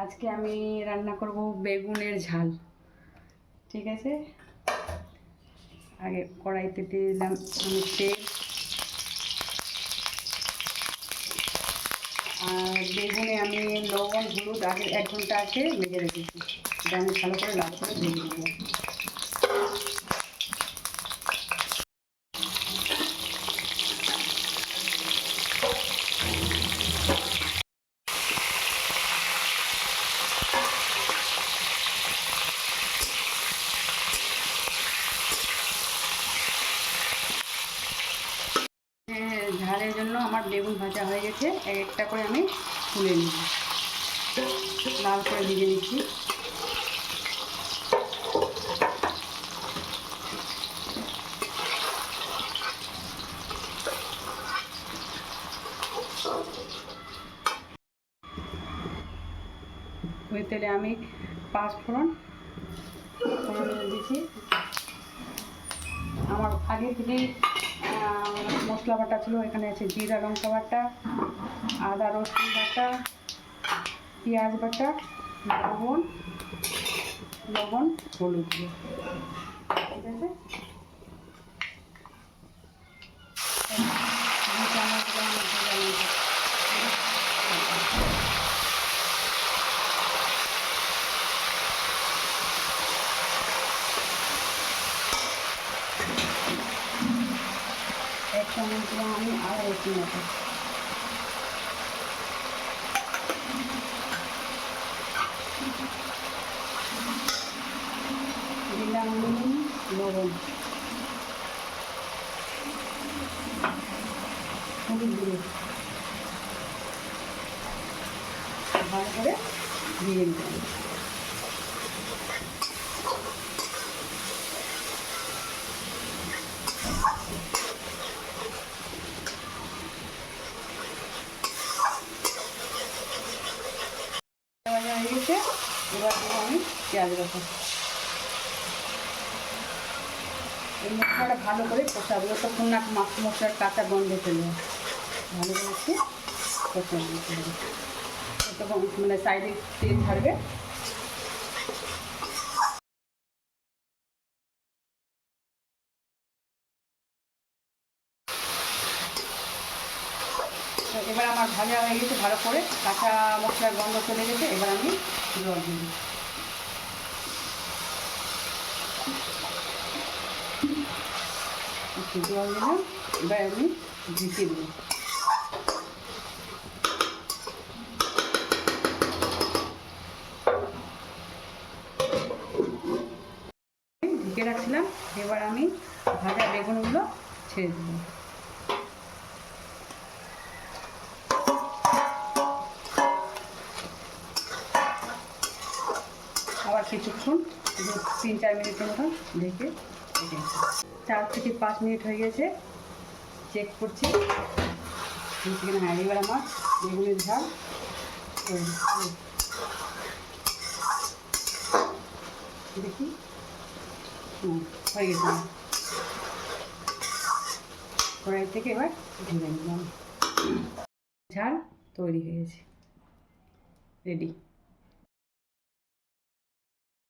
আজকে আমি রান্না করব বেগুনের ঝাল। ঠিক আছে, আগে কড়াইতে দিয়ে দিলাম আমি তেল, আর বেগুনে আমি লবণ হলুদ আগে 1 ঘন্টা আগে ভেজে রেখেছি। এটা আমি ভালো করে লাল করে ভেজে নেব। ঝালের জন্য আমার বেগুন ভাজা হয়ে গেছে, একটা করে আমি তুলে নিব, লাল করে ভেজে নিচ্ছি। ওই তেলে আমি 5 ফোড়ন দিয়েছি। আমার আগে থেকেই মশলা বাটা ছিল, এখানে আছে জিরা লঙ্কা বাটা, আদা রসুন বাটা, পেঁয়াজ বাটা, লবণ হলুদ দিয়ে। ঠিক আছে, এক চামচ দিলাম আমি আদা রসুন বাটা, দিলাম লবণ, হলুদ দিয়ে ভালো করে ভেজে নিতে হবে। ভাজা হয়ে গেছে, এবার দেবো আমি পেঁয়াজ বাটা। এই মশলাটা ভালো করে কষাবো, তখন না মশলার কাঁচা গন্ধ চলে যায়। ভালো করে একটু কষাবো দিতে হবে, তখন মানে সাইডে তেল ছাড়বে। এবার আমার ভাজা হয়ে গেছে ভালো করে, কাঁচা মশলার গন্ধ চলে গেছে। এবার আমি জল দিই, একটু জল দিলাম। এবার আমি ঢেকে দেবো। ঢেকে রাখছিলাম, এবার আমি ভাজা বেগুনগুলো ছেড়ে দিলাম। আবার কিছুক্ষণ 3-4 মিনিটের মতন ঢেকে 4 থেকে 5 মিনিট হয়ে গেছে, চেক করছি। হ্যাঁ, এবার আমার বেগুনের ঝাল দেখি হয়ে গেছে। কড়াই থেকে এবার ঢেলে নিলাম, ঝাল তৈরি হয়ে গেছে, রেডি।